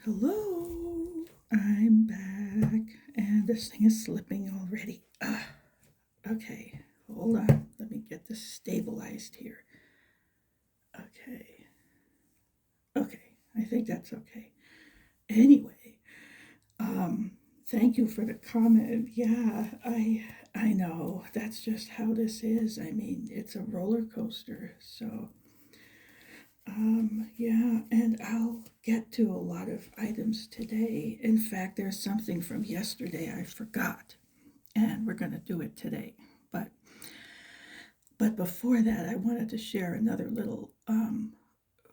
Hello, I'm back, and this thing is slipping already. Okay, hold on. Let me get this stabilized here. Okay, okay, I think that's okay. Anyway, um, thank you for the comment. Yeah, I know that's just how this is. I mean, it's a roller coaster. So, yeah, and I'll get to a lot of items today. In fact, there's something from yesterday I forgot, and we're going to do it today. But but before that, I wanted to share another little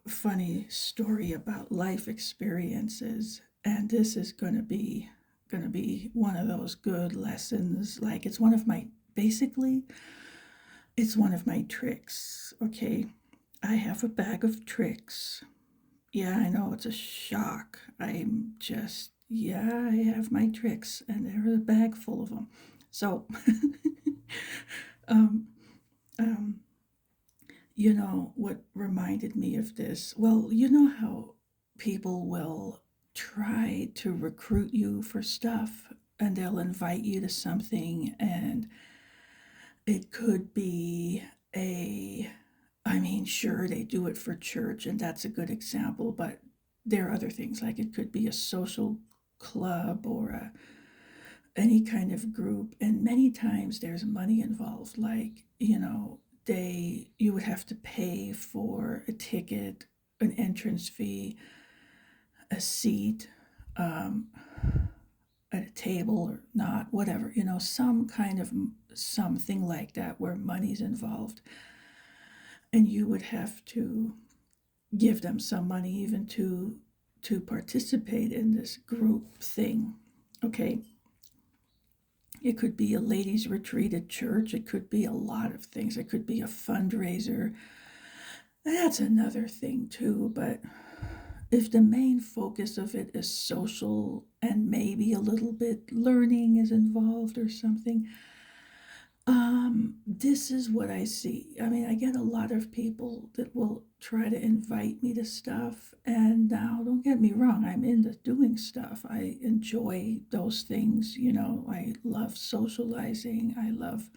funny story about life experiences, and this is going to be one of those good lessons. Like it's one of my basically it's one of my tricks. Okay, I have a bag of tricks. Yeah, I know it's a shock. I'm just, yeah, I have my tricks, and there's a bag full of them. So, um, um, what reminded me of this? Well, you know how people will try to recruit you for stuff, and they'll invite you to something, and it could be a, I mean, sure, they do it for church, and that's a good example, but there are other things, like it could be a social club or any kind of group, and many times there's money involved. Like, you would have to pay for a ticket, an entrance fee, a seat, um, at a table or not, whatever, some kind of something like that where money's involved. And you would have to give them some money even to participate in this group thing. Okay, it could be a ladies retreat at church, it could be a lot of things, it could be a fundraiser. That's another thing too. But if the main focus of it is social and maybe a little bit learning is involved or something, this is what I see. I mean, I get a lot of people that will try to invite me to stuff. And now, don't get me wrong, I'm into doing stuff. I enjoy those things. I love socializing. I love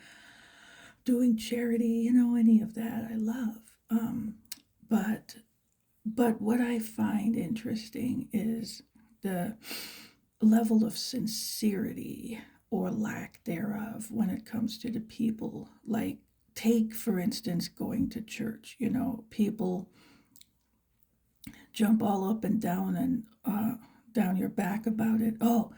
doing charity, any of that I love. But but what I find interesting is the level of sincerity or lack thereof when it comes to the people. Like, take, for instance, going to church. People jump all up and down and down your back about it. Oh,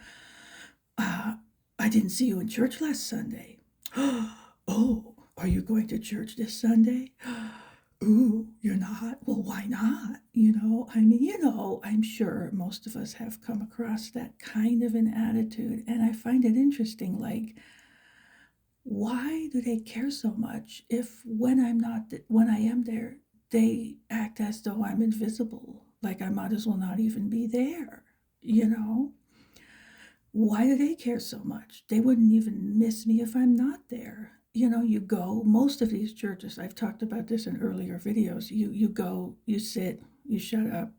uh, I didn't see you in church last Sunday. Oh, are you going to church this Sunday? Ooh, you're not? Well, why not? I mean, I'm sure most of us have come across that kind of an attitude. And I find it interesting. Like, why do they care so much if when I am there, they act as though I'm invisible? Like I might as well not even be there, you know? Why do they care so much? They wouldn't even miss me if I'm not there. You go, most of these churches, I've talked about this in earlier videos, you go, you sit, you shut up,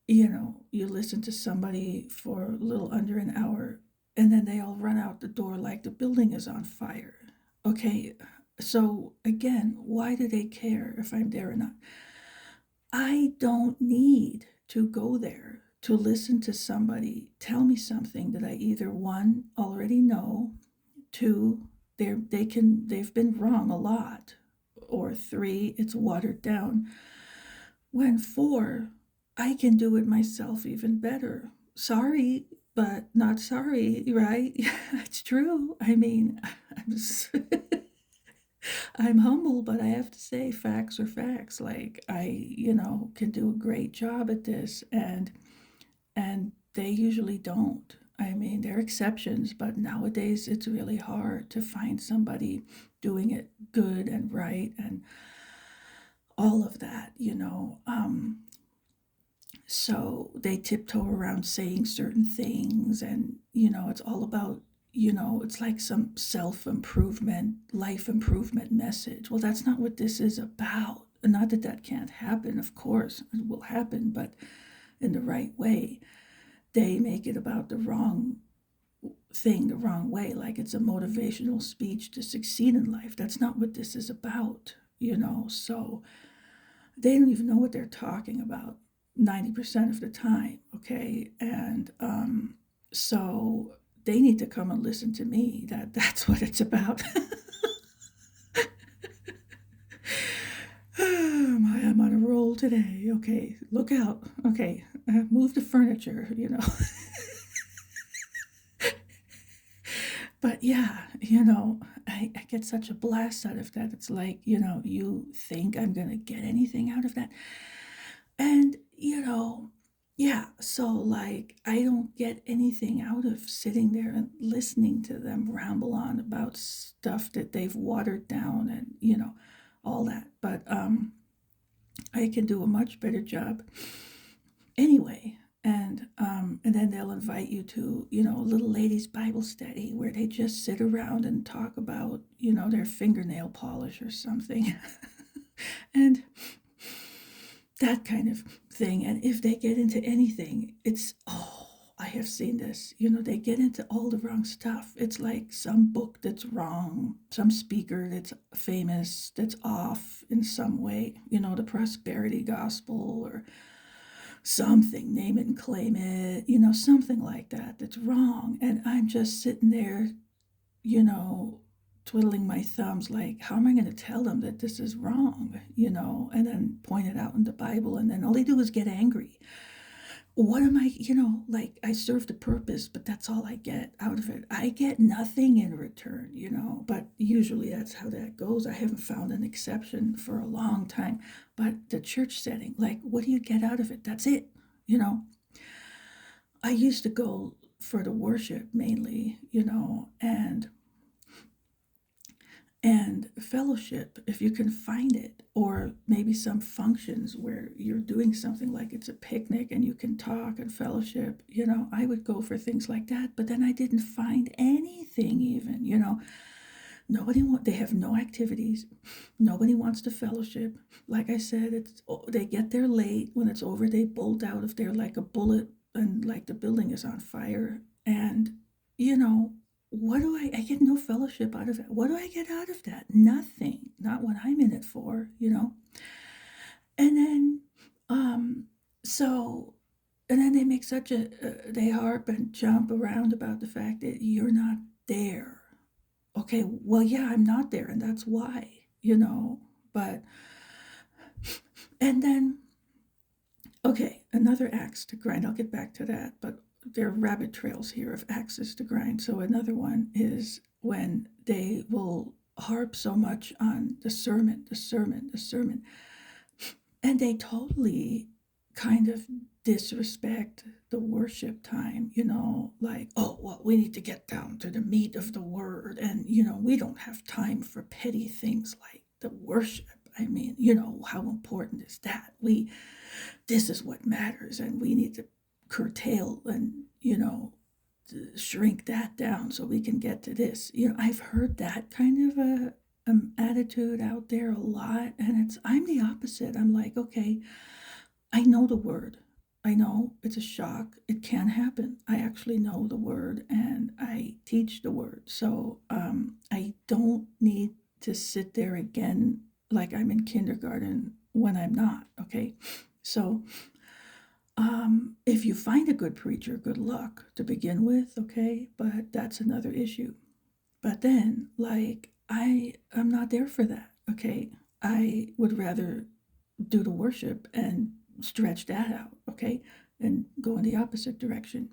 you listen to somebody for a little under an hour, and then they all run out the door like the building is on fire. Okay, so again, why do they care if I'm there or not? I don't need to go there to listen to somebody tell me something that I either one already know, two, they've been wrong a lot, or three, it's watered down. When four, I can do it myself even better. Sorry, but not sorry, right? It's true. I mean, I'm just, I'm humble, but I have to say facts are facts. Like I can do a great job at this, and they usually don't. I mean, there are exceptions, but nowadays it's really hard to find somebody doing it good and right and all of that. So they tiptoe around saying certain things, and it's all about, it's like some self improvement, life improvement message. Well, that's not what this is about. Not that that can't happen, of course, it will happen, but in the right way, they make it about the wrong thing the wrong way, like it's a motivational speech to succeed in life. That's not what this is about, So they don't even know what they're talking about 90% of the time, okay? And so they need to come and listen to me. That's what it's about. I'm on a roll today. Okay, look out. Okay, move the furniture. But yeah, I get such a blast out of that. It's like, you think I'm going to get anything out of that? And, yeah, so like I don't get anything out of sitting there and listening to them ramble on about stuff that they've watered down and, all that. But I can do a much better job anyway. And then they'll invite you to, a little ladies' Bible study where they just sit around and talk about, their fingernail polish or something. And that kind of thing. And if they get into anything, it's, oh, I have seen this. They get into all the wrong stuff. It's like some book that's wrong, some speaker that's famous, that's off in some way, the prosperity gospel or something, name it and claim it, something like that that's wrong. And I'm just sitting there, you know, twiddling my thumbs, like, how am I going to tell them that this is wrong, and then point it out in the Bible. And then all they do is get angry. What am I, like I served a purpose, but that's all I get out of it. I get nothing in return, but usually that's how that goes. I haven't found an exception for a long time. But the church setting, like, what do you get out of it? That's it, I used to go for the worship mainly, and fellowship if you can find it, or maybe some functions where you're doing something like it's a picnic and you can talk and fellowship. I would go for things like that, but then I didn't find anything even. They have no activities, nobody wants to fellowship. Like I said, they get there late. When it's over, they bolt out of there like a bullet, and like the building is on fire. And you know what do I get no fellowship out of it. What do I get out of that? Nothing. Not what I'm in it for. And then so and then they make such they harp and jump around about the fact that you're not there. Okay, well, yeah, I'm not there, and that's why. But and then, okay, another axe to grind. I'll get back to that, but there are rabbit trails here of axes to grind. So another one is when they will harp so much on the sermon, the sermon, the sermon, and they totally kind of disrespect the worship time, like, oh, well, we need to get down to the meat of the word. And, we don't have time for petty things like the worship. I mean, how important is that? This is what matters, and we need to curtail and, shrink that down so we can get to this. I've heard that kind of a attitude out there a lot, and I'm the opposite. I'm like, okay, I know the word. I know it's a shock. It can happen. I actually know the word and I teach the word. So I don't need to sit there again like I'm in kindergarten when I'm not. Okay. So if you find a good preacher, good luck to begin with. Okay. But that's another issue. But then, like, I'm not there for that. Okay. I would rather do the worship and stretch that out, okay, and go in the opposite direction.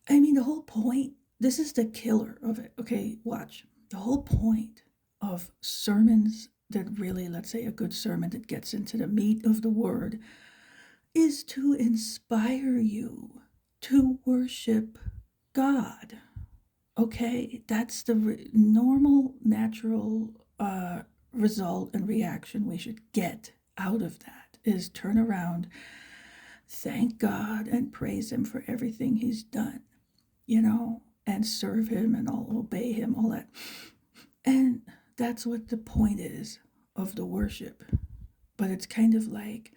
I mean, the whole point, this is the killer of it, okay, watch. The whole point of sermons that really, let's say a good sermon that gets into the meat of the word, is to inspire you to worship God, okay? That's the normal, natural result and reaction we should get out of that, is turn around, thank God, and praise Him for everything He's done, and serve Him and all obey Him, all that. And that's what the point is of the worship. But it's kind of like,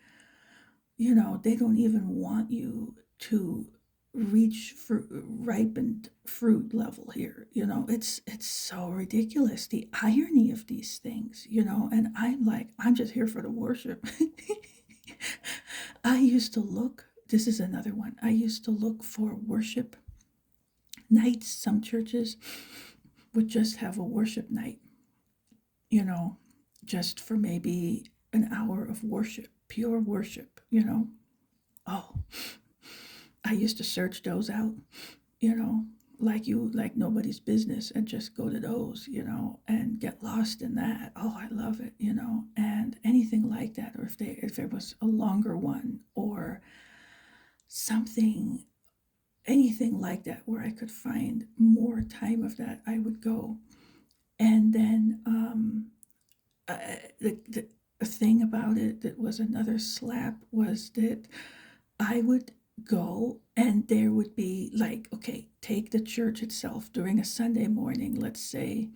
they don't even want you to reach for ripened fruit level here. It's so ridiculous, the irony of these things. And I'm like, I'm just here for the worship. I used to look, this is another one, I used to look for worship nights. Some churches would just have a worship night, you know, just for maybe an hour of worship, pure worship. Oh, I used to search those out, you know, like nobody's business, and just go to those, and get lost in that. Oh, I love it. And anything like that, or if there was a longer one or something, anything like that where I could find more time of that, I would go. And then the thing about it that was another slap was that I would go, and there would be like, okay, take the church itself during a Sunday morning. Let's say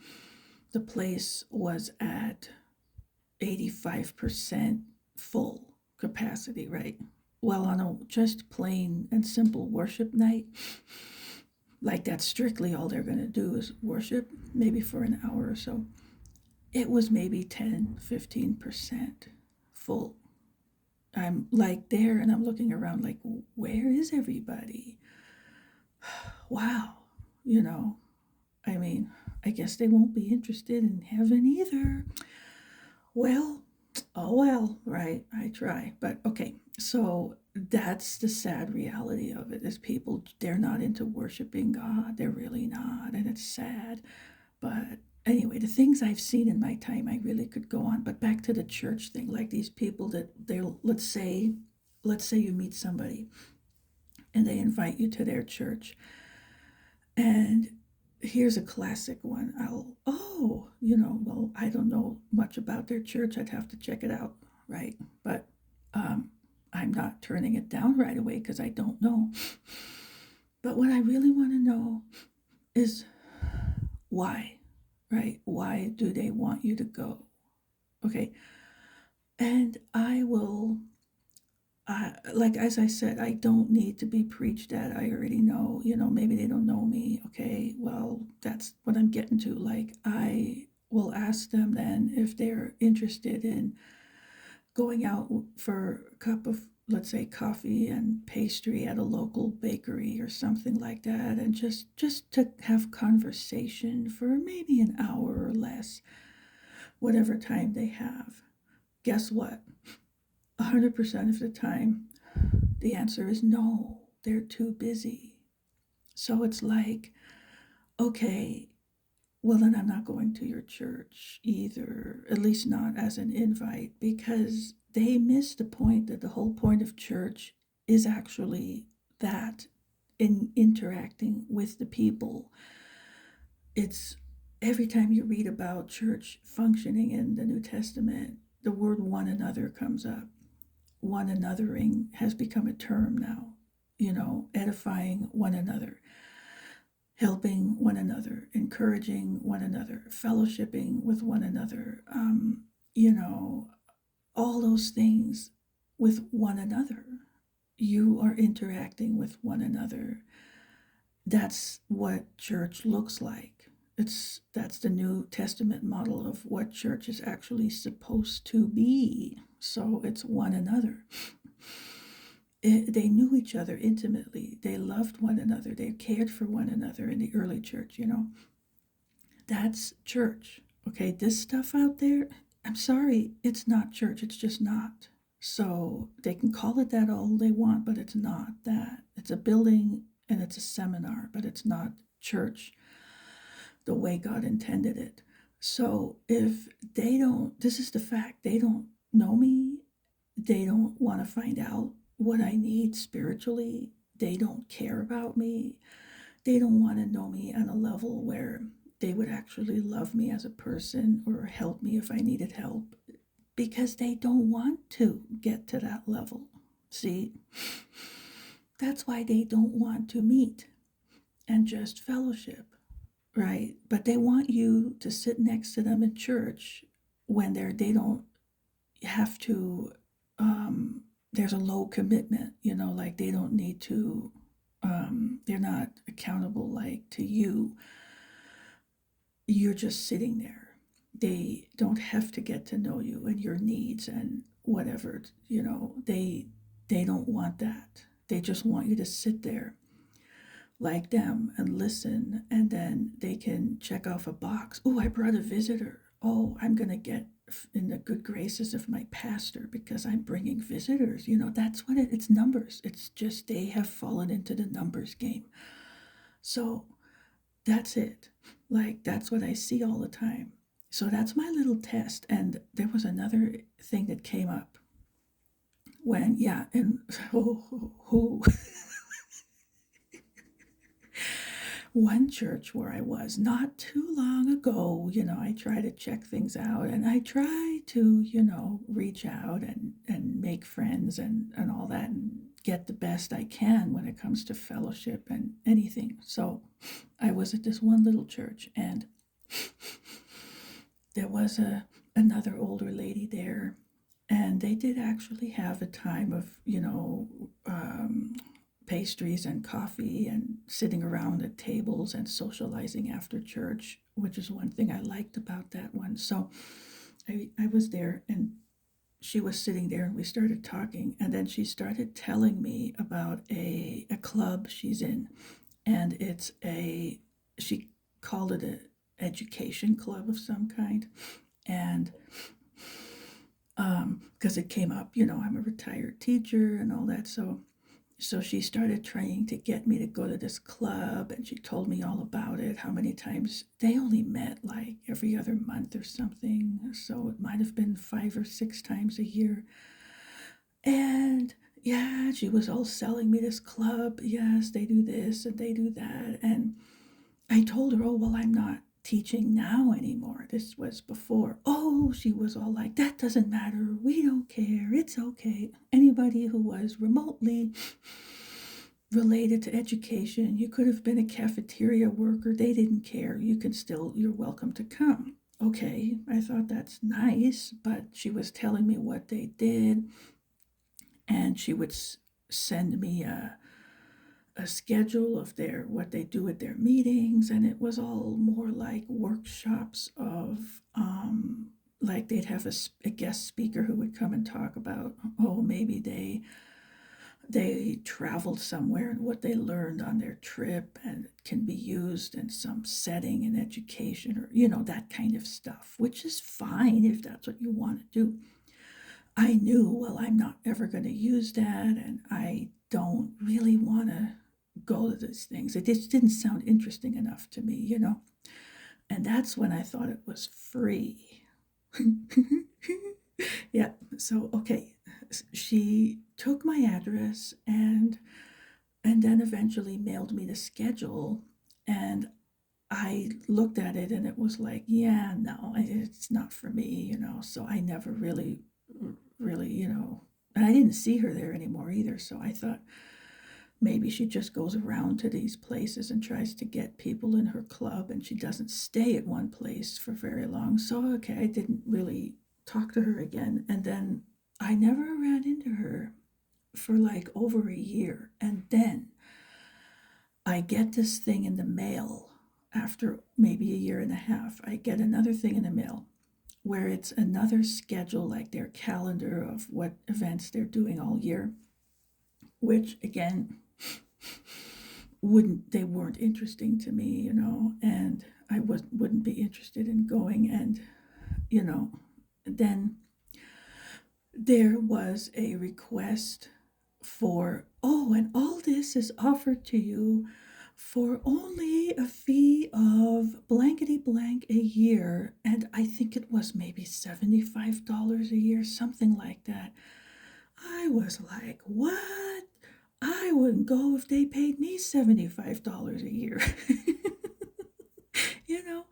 the place was at 85% full capacity, right? Well, on a just plain and simple worship night, like that's strictly all they're going to do is worship, maybe for an hour or so, it was maybe 10, 15% full. I'm like there and I'm looking around like, where is everybody? Wow. You know, I mean, I guess they won't be interested in heaven either. Well, oh well, right? I try. But okay, so that's the sad reality of it is people, they're not into worshiping God. They're really not. And it's sad. But anyway, the things I've seen in my time, I really could go on. But back to the church thing, like these people that they'll, let's say you meet somebody and they invite you to their church. And here's a classic one. Well, I don't know much about their church. I'd have to check it out, right? But um, I'm not turning it down right away because I don't know. But what I really want to know is why, right? Why do they want you to go? Okay. And I will, like, as I said, I don't need to be preached at. I already know, maybe they don't know me. Okay. Well, that's what I'm getting to. Like, I will ask them then if they're interested in going out for a cup of, let's say, coffee and pastry at a local bakery or something like that, and just to have conversation for maybe an hour or less, whatever time they have. Guess what? 100% of the time, the answer is no, they're too busy. So it's like, okay, well, then I'm not going to your church either, at least not as an invite, because they miss the point that the whole point of church is actually that, in interacting with the people. It's every time you read about church functioning in the New Testament, the word one another comes up. One anothering has become a term now, edifying one another, helping one another, encouraging one another, fellowshipping with one another, you know, all those things with one another. You are interacting with one another. That's what church looks like. That's the New Testament model of what church is actually supposed to be. So it's one another. They knew each other intimately. They loved one another. They cared for one another in the early church. That's church. Okay, this stuff out there, I'm sorry, it's not church. It's just not. So they can call it that all they want, but it's not that. It's a building and it's a seminar, but it's not church the way God intended it. So if they don't, this is the fact, they don't know me, they don't want to find out what I need spiritually, they don't care about me, they don't want to know me on a level where they would actually love me as a person or help me if I needed help, because they don't want to get to that level. See, that's why they don't want to meet and just fellowship, right? But they want you to sit next to them in church when they don't have to there's a low commitment, like they don't need to, they're not accountable like to you. You're just sitting there. They don't have to get to know you and your needs and whatever, they don't want that. They just want you to sit there like them and listen, and then they can check off a box. Oh, I brought a visitor. Oh, I'm going to get in the good graces of my pastor because I'm bringing visitors. That's what it's numbers. It's just they have fallen into the numbers game. So that's it. Like, that's what I see all the time. So that's my little test. And there was another thing that came up when, yeah, and oh, one church where I was not too long ago, I try to check things out and I try to, reach out and make friends and all that and get the best I can when it comes to fellowship and anything. So I was at this one little church and there was another older lady there, and they did actually have a time of, pastries and coffee and sitting around at tables and socializing after church, which is one thing I liked about that one. So I was there and she was sitting there and we started talking, and then she started telling me about a club she's in, and she called it a education club of some kind. And because it came up, I'm a retired teacher and all that. So she started trying to get me to go to this club, and she told me all about it, how many times they only met like every other month or something. So it might have been 5 or 6 times a year. And yeah, she was all selling me this club. Yes, they do this and they do that. And I told her, oh, well, I'm not teaching now anymore. This was before. Oh, she was all like, that doesn't matter. We don't care. It's okay. Anybody who was remotely related to education, you could have been a cafeteria worker. They didn't care. You're welcome to come. Okay, I thought that's nice, but she was telling me what they did, and she would send me a schedule of what they do at their meetings, and it was all more like workshops of like they'd have a guest speaker who would come and talk about, oh, maybe they traveled somewhere and what they learned on their trip, and it can be used in some setting in education, or that kind of stuff, which is fine if that's what you want to do. I knew, well, I'm not ever going to use that, and I don't really want to go to these things. It just didn't sound interesting enough to me. And that's when I thought it was free. Yeah, so okay, she took my address and then eventually mailed me the schedule, and I looked at it and it was like, yeah, no, it's not for me. So I never really, and I didn't see her there anymore either. So I thought maybe she just goes around to these places and tries to get people in her club, and she doesn't stay at one place for very long. So, okay, I didn't really talk to her again. And then I never ran into her for like over a year. And then I get this thing in the mail after maybe a year and a half. I get another thing in the mail where it's another schedule, like their calendar of what events they're doing all year, which again, they weren't interesting to me, and I wouldn't be interested in going. And you know then there was a request for, oh, and all this is offered to you for only a fee of blankety blank a year, and I think it was maybe $75 a year, something like that. I was like, what? I wouldn't go if they paid me $75 a year. you know,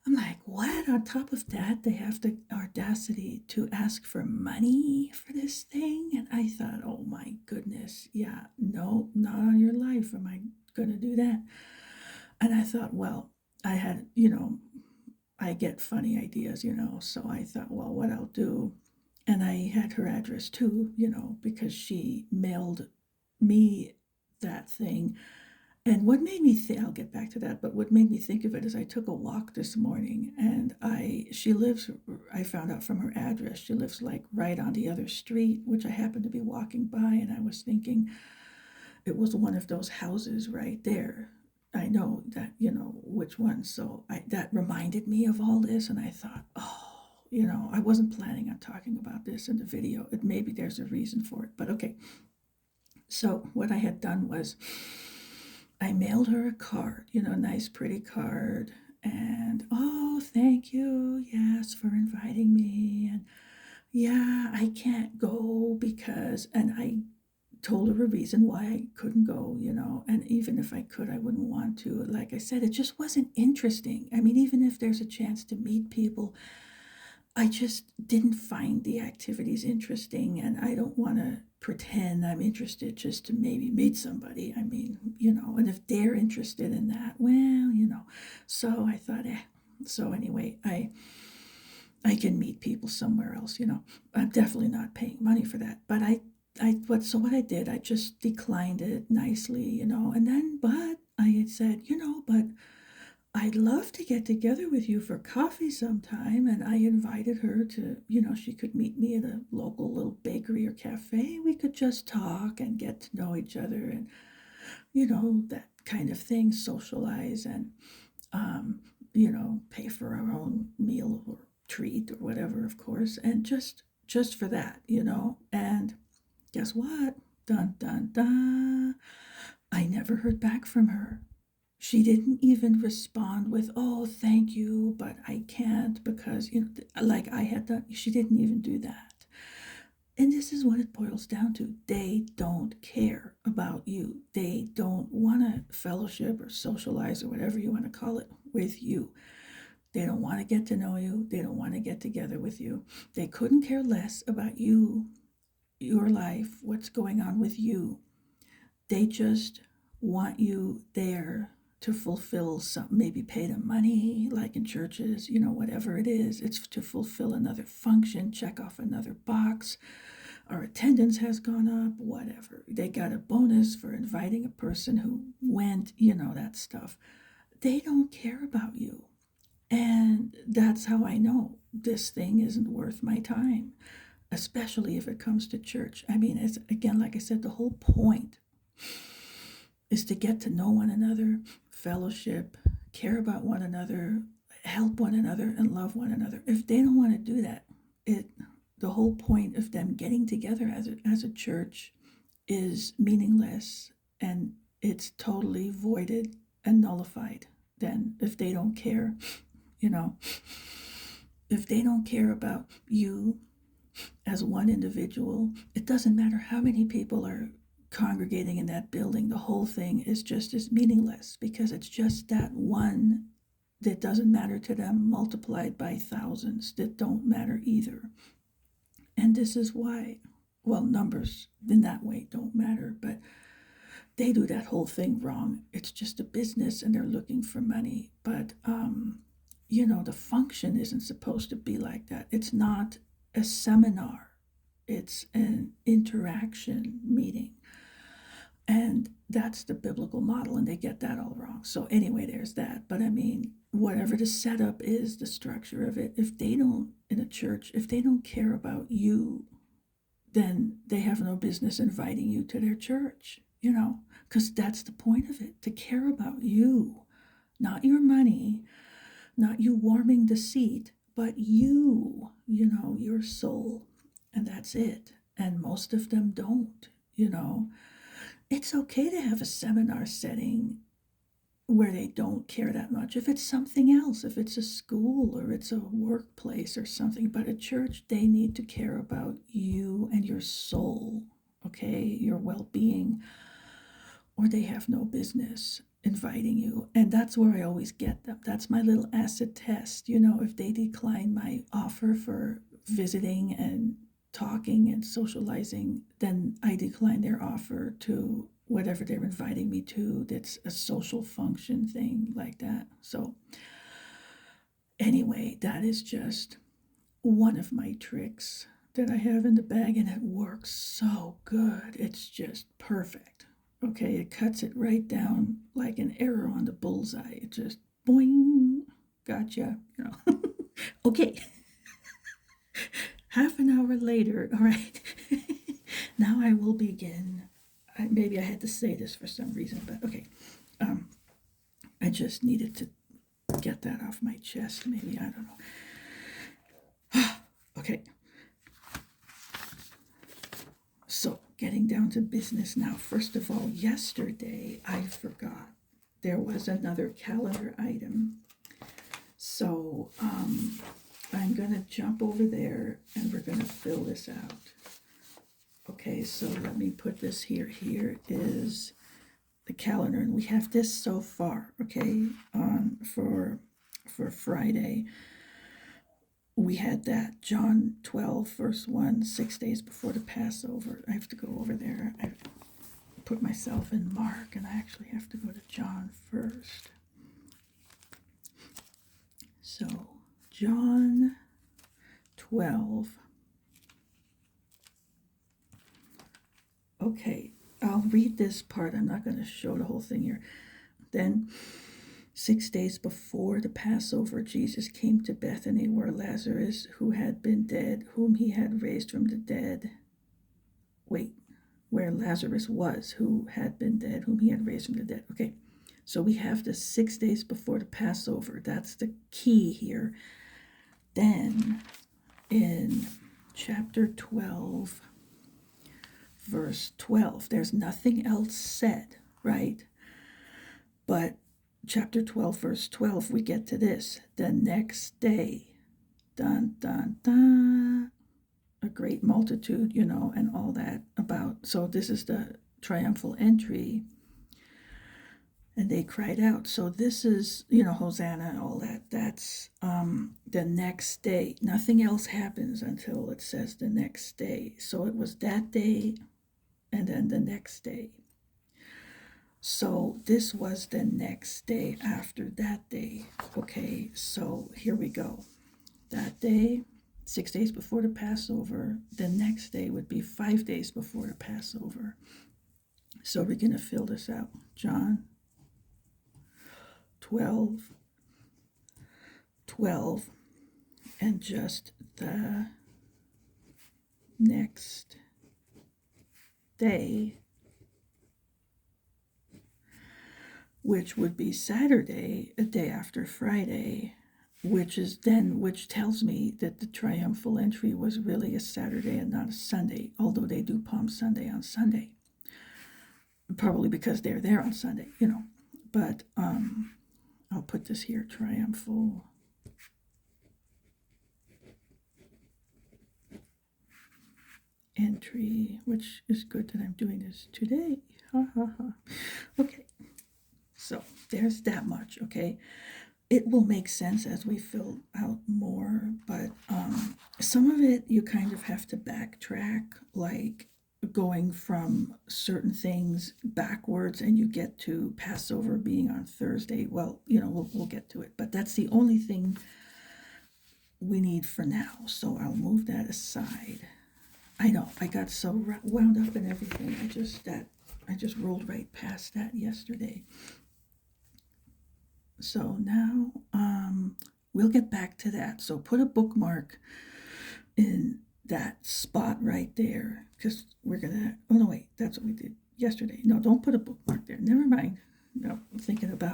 I'm like, what? On top of that, they have the audacity to ask for money for this thing? And I thought, oh my goodness, yeah, no, not on your life am I going to do that. And I thought, well, I get funny ideas, so I thought, well, what I'll do. And I had her address too, because she mailed me that thing. And what made me think, I'll get back to that, but what made me think of it is I took a walk this morning and she lives, I found out from her address, she lives like right on the other street, which I happened to be walking by, and I was thinking it was one of those houses right there. I know that, which one. So that reminded me of all this, and I thought, oh, I wasn't planning on talking about this in the video. Maybe there's a reason for it, but okay. So what I had done was I mailed her a card, a nice, pretty card. And, oh, thank you, yes, for inviting me. And yeah, I can't go because, and I told her a reason why I couldn't go, and even if I could, I wouldn't want to. Like I said, it just wasn't interesting. I mean, even if there's a chance to meet people, I just didn't find the activities interesting, and I don't want to pretend I'm interested just to maybe meet somebody. I mean, and if they're interested in that, well, So I thought, eh. So anyway, I can meet people somewhere else. I'm definitely not paying money for that, but what I did, I just declined it nicely, and then, but I had said, but I'd love to get together with you for coffee sometime. And I invited her to, she could meet me at a local little bakery or cafe. We could just talk and get to know each other and, that kind of thing, socialize and, pay for our own meal or treat or whatever, of course. And just for that, and guess what? Dun, dun, dun. I never heard back from her. She didn't even respond with, oh, thank you, but I can't because, like I had done. She didn't even do that. And this is what it boils down to. They don't care about you. They don't want to fellowship or socialize or whatever you want to call it with you. They don't want to get to know you. They don't want to get together with you. They couldn't care less about you, your life, what's going on with you. They just want you there to fulfill some, maybe pay them money, like in churches, whatever it is. It's to fulfill another function, check off another box. Our attendance has gone up, whatever. They got a bonus for inviting a person who went, that stuff. They don't care about you. And that's how I know this thing isn't worth my time, especially if it comes to church. I mean, it's again, like I said, the whole point is to get to know one another, fellowship, care about one another, help one another, and love one another. If they don't want to do that, the whole point of them getting together as a church is meaningless, and it's totally voided and nullified then if they don't care, you know, if they don't care about you as one individual. It doesn't matter how many people are congregating in that building. The whole thing is just as meaningless because it's just that one that doesn't matter to them multiplied by thousands that don't matter either. And this is why, well, numbers in that way don't matter, but they do that whole thing wrong. It's just a business and they're looking for money. But, the function isn't supposed to be like that. It's not a seminar, it's an interaction meeting. And that's the biblical model, and they get that all wrong. So, anyway, there's that. But I mean, whatever the setup is, the structure of it, if they don't, in a church, if they don't care about you, then they have no business inviting you to their church, because that's the point of it, to care about you, not your money, not you warming the seat, but you, your soul. And that's it. And most of them don't. It's okay to have a seminar setting where they don't care that much. If it's something else, if it's a school or it's a workplace or something, but a church, they need to care about you and your soul, okay, your well being, or they have no business inviting you. And that's where I always get them. That's my little acid test. If they decline my offer for visiting and talking and socializing, then I decline their offer to whatever they're inviting me to that's a social function thing like that. So, anyway, that is just one of my tricks that I have in the bag, and it works so good. It's just perfect. Okay, it cuts it right down like an arrow on the bullseye. It just boing, gotcha. Okay, half an hour later. All right, now I will begin. Maybe I had to say this for some reason, but okay. Um, I just needed to get that off my chest. Maybe I don't know. Okay. So, getting down to business now. First of all, yesterday I forgot there was another calendar item. So, I'm going to jump over there and we're going to fill this out. Okay, so let me put this here. Here is the calendar, and we have this so far, okay, for Friday. We had that John 12, verse 1, 6 days before the Passover. I have to go over there. I put myself in Mark, and I actually have to go to John first. So, John 12. Okay, I'll read this part. I'm not going to show the whole thing here. Then, 6 days before the Passover, Jesus came to Bethany where Lazarus, who had been dead, whom he had raised from the dead. Where Lazarus was, who had been dead, whom he had raised from the dead. Okay, so we have the 6 days before the Passover. That's the key here. Then, in chapter 12, verse 12, there's nothing else said, right? But chapter 12, verse 12, we get to this. The next day, dun, dun, dun, a great multitude, and all that about. So this is the triumphal entry. And they cried out. So this is, Hosanna and all that. That's the next day. Nothing else happens until it says the next day. So it was that day and then the next day. So this was the next day after that day. Okay, so here we go. That day, 6 days before the Passover. The next day would be 5 days before the Passover. So we're going to fill this out. John 12, and just the next day, which would be Saturday, a day after Friday, which tells me that the triumphal entry was really a Saturday and not a Sunday, although they do Palm Sunday on Sunday. Probably because they're there on Sunday, But I'll put this here, triumphal entry, which is good that I'm doing this today. Ha ha ha. Okay, so there's that much, okay? It will make sense as we fill out more, but some of it you kind of have to backtrack, like going from certain things backwards, and you get to Passover being on Thursday. Well, we'll get to it, but that's the only thing we need for now. So I'll move that aside. I know I got so wound up in everything. I just rolled right past that yesterday. So now we'll get back to that. So put a bookmark in that spot right there, because we're gonna. Oh no, wait, that's what we did yesterday. No, don't put a bookmark there. Never mind. No,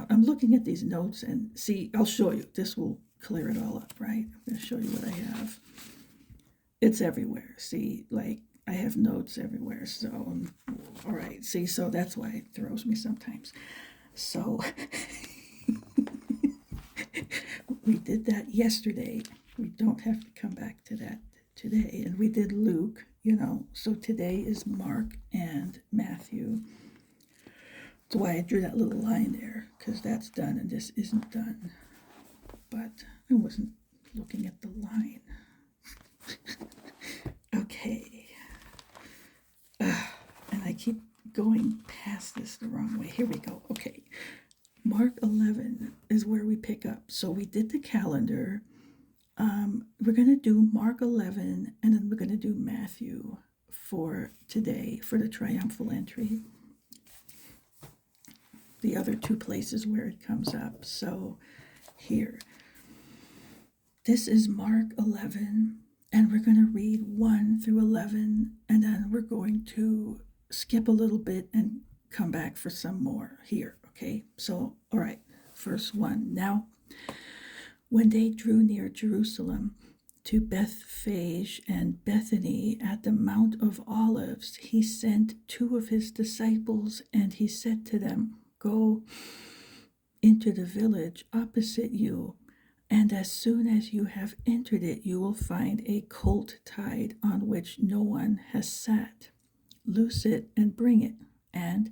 I'm looking at these notes, and see, I'll show you. This will clear it all up, right? I'm gonna show you what I have. It's everywhere. See, like I have notes everywhere. So, all right. See, so that's why it throws me sometimes. So. We did that yesterday. We don't have to come back to that today. And we did Luke, So today is Mark and Matthew. That's why I drew that little line there, because that's done and this isn't done. But I wasn't looking at the line. Okay. And I keep going past this the wrong way. Here we go. Okay. Mark 11 is where we pick up. So we did the calendar, We're going to do Mark 11, and then we're going to do Matthew for today for the triumphal entry, the other two places where it comes up. So here, this is Mark 11, and we're going to read 1 through 11, and then we're going to skip a little bit and come back for some more here. Okay, so all right, verse 1. Now, when they drew near Jerusalem, to Bethphage and Bethany at the Mount of Olives, he sent two of his disciples, and he said to them, "Go into the village opposite you, and as soon as you have entered it, you will find a colt tied on which no one has sat. Loose it and bring it. And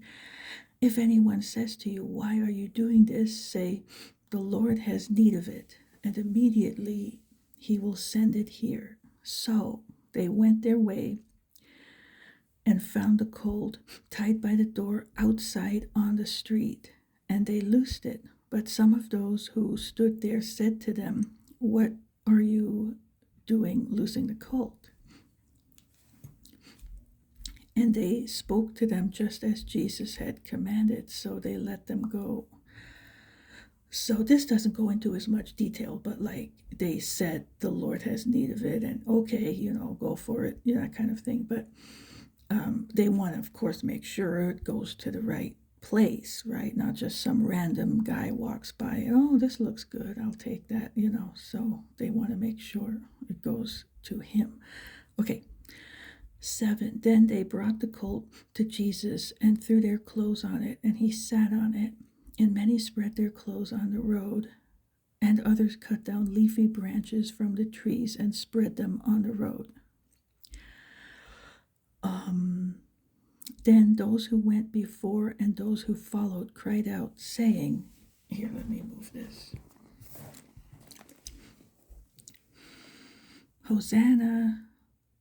if anyone says to you, 'Why are you doing this?' say, 'The Lord has need of it,' and immediately he will send it here." So they went their way and found the colt tied by the door outside on the street, and they loosed it. But some of those who stood there said to them, "What are you doing loosing the colt?" And they spoke to them just as Jesus had commanded, so they let them go. So this doesn't go into as much detail, but like they said, the Lord has need of it, and okay, go for it, that kind of thing. But they want to, of course, make sure it goes to the right place, right? Not just some random guy walks by, "Oh, this looks good, I'll take that," So they want to make sure it goes to him. Okay. 7. Then they brought the colt to Jesus and threw their clothes on it, and he sat on it. And many spread their clothes on the road, and others cut down leafy branches from the trees and spread them on the road. Then those who went before and those who followed cried out, saying, here, let me move this. "Hosanna,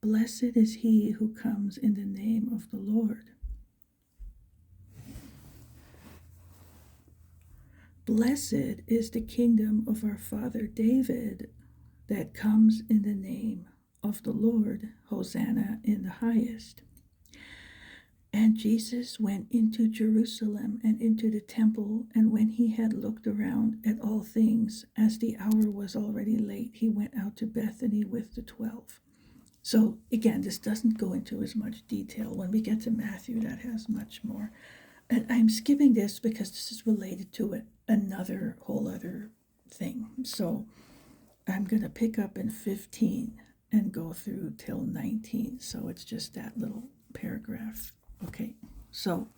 blessed is he who comes in the name of the Lord. Blessed is the kingdom of our father David that comes in the name of the Lord. Hosanna in the highest." And Jesus went into Jerusalem and into the temple, and when he had looked around at all things, as the hour was already late, he went out to Bethany with the 12. So again, this doesn't go into as much detail. When we get to Matthew, that has much more. And I'm skipping this because this is related to it, another whole other thing. So I'm going to pick up in 15 and go through till 19. So it's just that little paragraph. Okay, so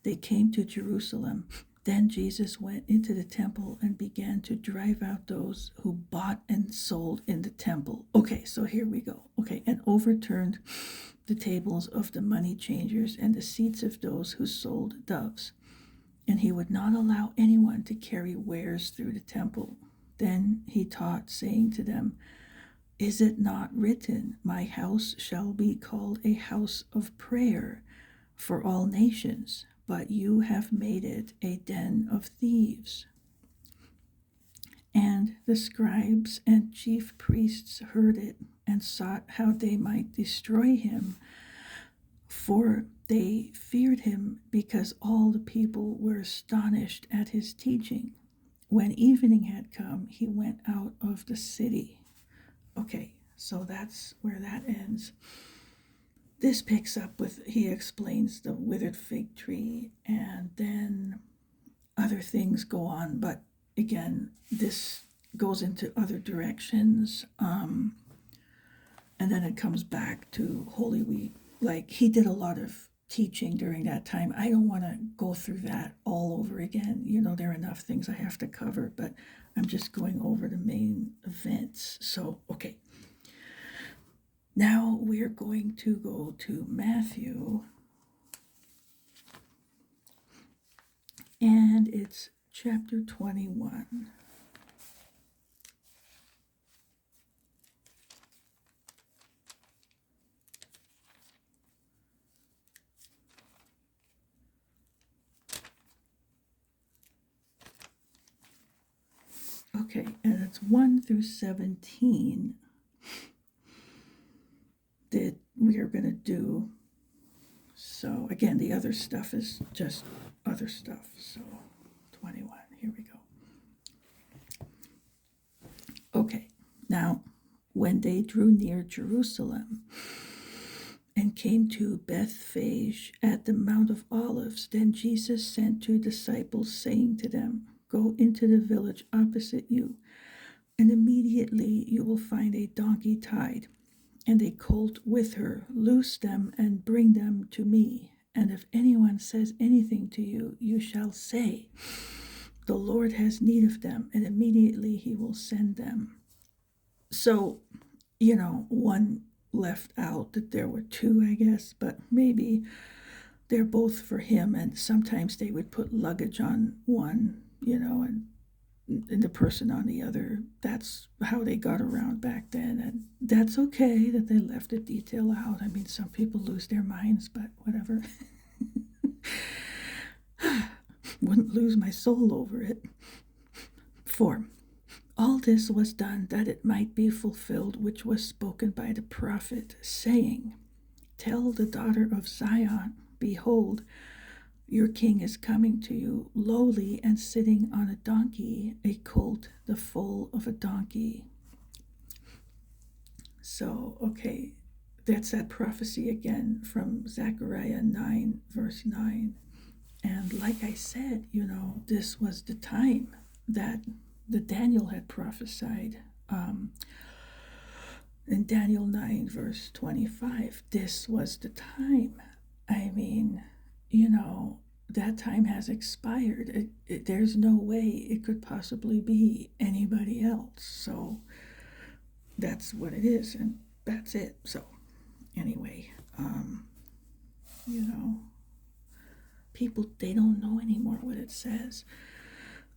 they came to Jerusalem. Then Jesus went into the temple and began to drive out those who bought and sold in the temple. Okay, so here we go. Okay, and overturned the tables of the money changers and the seats of those who sold doves. And he would not allow anyone to carry wares through the temple. Then he taught, saying to them, "Is it not written, 'My house shall be called a house of prayer for all nations'? But you have made it a den of thieves." And the scribes and chief priests heard it and sought how they might destroy him, for they feared him, because all the people were astonished at his teaching. When evening had come, he went out of the city. Okay, so that's where that ends. This picks up with, he explains the withered fig tree, and then other things go on, but again, this goes into other directions, and then it comes back to Holy Week. Like, he did a lot of teaching during that time. I don't want to go through that all over again. There are enough things I have to cover, but I'm just going over the main events. So, okay. Now we're going to go to Matthew, and it's chapter 21. Okay, and it's 1 through 17 that we are going to do. So, again, the other stuff is just other stuff. So, 21, here we go. Okay, now, when they drew near Jerusalem and came to Bethphage at the Mount of Olives, then Jesus sent 2 disciples, saying to them, "Go into the village opposite you, and immediately you will find a donkey tied, and a colt with her. Loose them and bring them to me. And if anyone says anything to you, you shall say, 'The Lord has need of them,' and immediately he will send them." So, one left out that there were 2, I guess, but maybe they're both for him, and sometimes they would put luggage on one, and the person on the other. That's how they got around back then, and that's okay that they left the detail out. I mean, some people lose their minds, but whatever. Wouldn't lose my soul over it. 4. All this was done that it might be fulfilled which was spoken by the prophet, saying, "Tell the daughter of Zion, behold, your king is coming to you, lowly and sitting on a donkey, a colt, the foal of a donkey." So, okay, that's that prophecy again from Zechariah 9, verse 9. And like I said, this was the time that Daniel had prophesied. In Daniel 9, verse 25, this was the time. I mean, that time has expired. There's no way it could possibly be anybody else. So that's what it is, and that's it. So anyway, people, they don't know anymore what it says.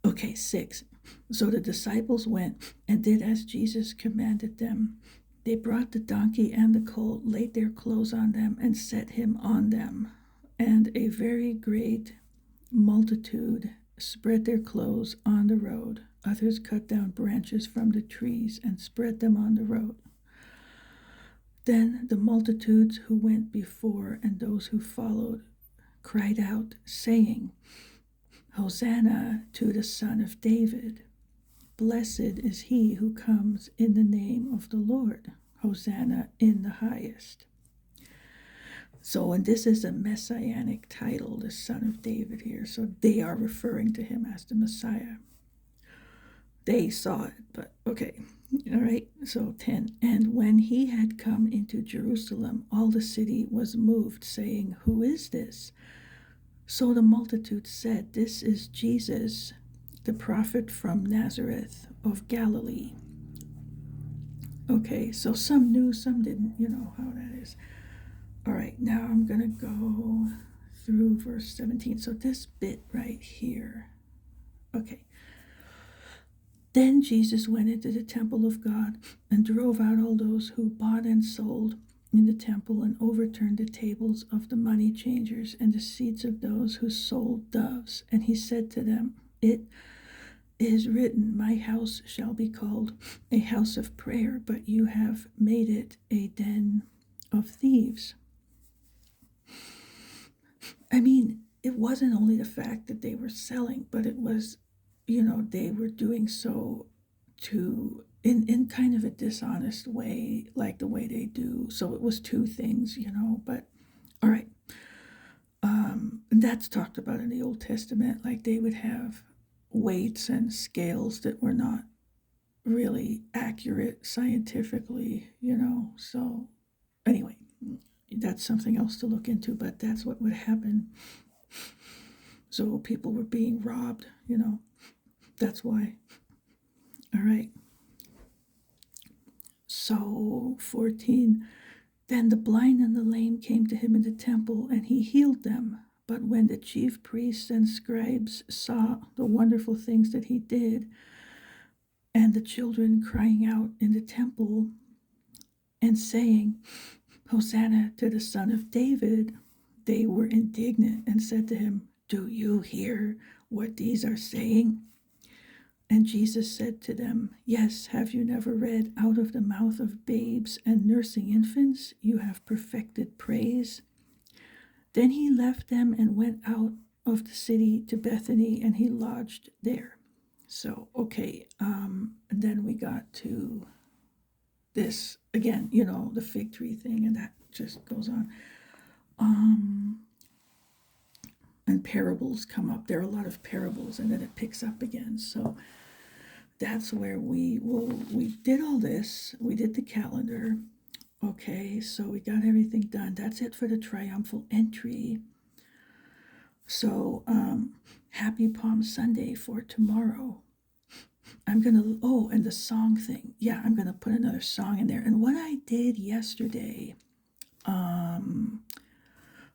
Okay, 6. So the disciples went and did as Jesus commanded them. They brought the donkey and the colt, laid their clothes on them, and set him on them. And a very great multitude spread their clothes on the road. Others cut down branches from the trees and spread them on the road. Then the multitudes who went before and those who followed cried out, saying, "Hosanna to the Son of David. Blessed is he who comes in the name of the Lord. Hosanna in the highest." So, and this is a messianic title, the Son of David here. So they are referring to him as the Messiah. They saw it, but okay. All right, so 10. And when he had come into Jerusalem, all the city was moved, saying, "Who is this?" So the multitude said, "This is Jesus, the prophet from Nazareth of Galilee." Okay, so some knew, some didn't. You know how that is. All right, now I'm going to go through verse 17. So this bit right here. Okay. Then Jesus went into the temple of God and drove out all those who bought and sold in the temple, and overturned the tables of the money changers and the seats of those who sold doves. And he said to them, "It is written, my house shall be called a house of prayer, but you have made it a den of thieves." I mean, it wasn't only the fact that they were selling, but it was, they were doing so in kind of a dishonest way, like the way they do. So it was 2 things, but all right. And that's talked about in the Old Testament, like they would have weights and scales that were not really accurate scientifically, So anyway, that's something else to look into, but that's what would happen. So people were being robbed, that's why. All right. So 14, then the blind and the lame came to him in the temple, and he healed them. But when the chief priests and scribes saw the wonderful things that he did, and the children crying out in the temple and saying, "Hosanna to the Son of David," they were indignant and said to him, "Do you hear what these are saying?" And Jesus said to them, Yes, have you never read, out of the mouth of babes and nursing infants you have perfected praise? Then he left them and went out of the city to Bethany, and he lodged there. So, okay, and then we got to this again, the fig tree thing, and that just goes on. And parables come up. There are a lot of parables, and then it picks up again. So that's where we did all this. We did the calendar. Okay, so we got everything done. That's it for the triumphal entry. So happy Palm Sunday for tomorrow. I'm gonna, and the song thing. Yeah, I'm gonna put another song in there. And what I did yesterday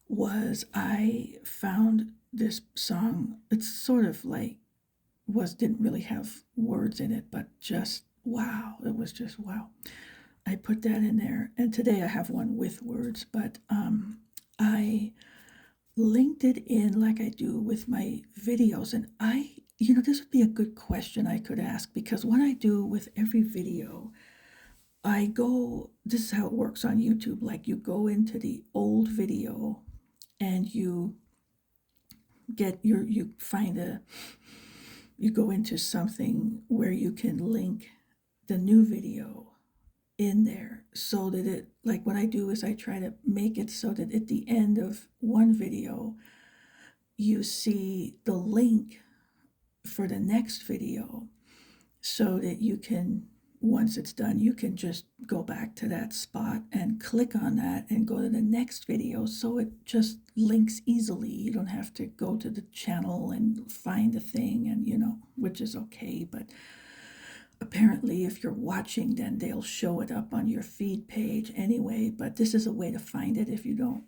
was I found this song. It's sort of like didn't really have words in it, but just wow. It was just wow. I put that in there. And today I have one with words, but I linked it in like I do with my videos. And this would be a good question I could ask, because what I do with every video, this is how it works on YouTube. Like, you go into the old video and you go into something where you can link the new video in there, so that like what I do is I try to make it so that at the end of one video you see the link for the next video, so that you can, once it's done, you can just go back to that spot and click on that and go to the next video, so it just links easily. You don't have to go to the channel and find the thing, and which is okay, but apparently if you're watching, then they'll show it up on your feed page anyway. But this is a way to find it if you don't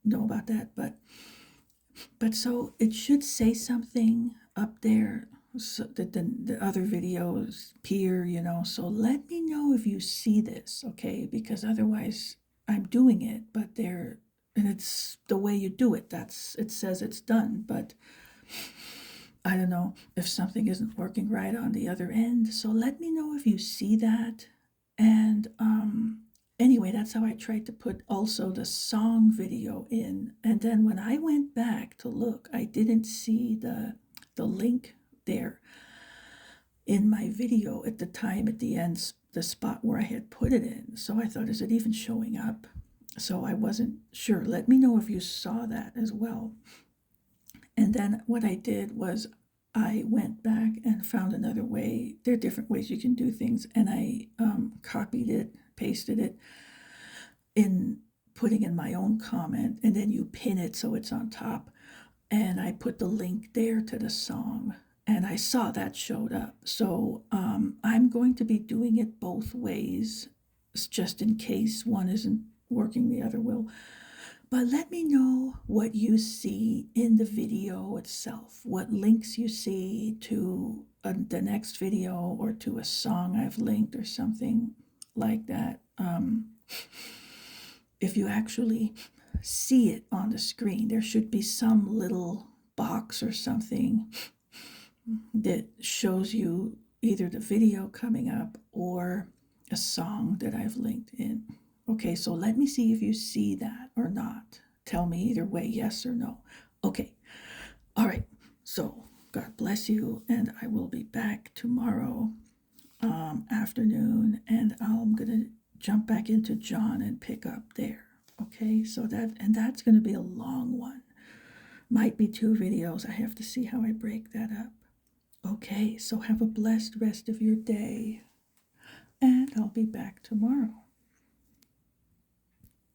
know about that. But so it should say something up there, so that the other videos appear, so let me know if you see this, okay? Because otherwise I'm doing it, and it's the way you do it. It says it's done, but I don't know if something isn't working right on the other end. So let me know if you see that. And anyway, that's how I tried to put also the song video in. And then when I went back to look, I didn't see the link there in my video at the time, at the end, the spot where I had put it in. So I thought, is it even showing up? So I wasn't sure. Let me know if you saw that as well. And then what I did was I went back and found another way. There are different ways you can do things. And I copied it, pasted it in, putting in my own comment, and then you pin it so it's on top. And I put the link there to the song, and I saw that showed up. So I'm going to be doing it both ways, just in case one isn't working, the other will. But let me know what you see in the video itself, what links you see to the next video, or to a song I've linked or something like that. If you actually see it on the screen, there should be some little box or something that shows you either the video coming up or a song that I've linked in. Okay, so let me see if you see that or not. Tell me either way, yes or no. Okay, all right, so God bless you, and I will be back tomorrow afternoon, and I'm going to jump back into John and pick up there. Okay, so that's going to be a long one. Might be 2 videos. I have to see how I break that up. Okay, so have a blessed rest of your day, and I'll be back tomorrow.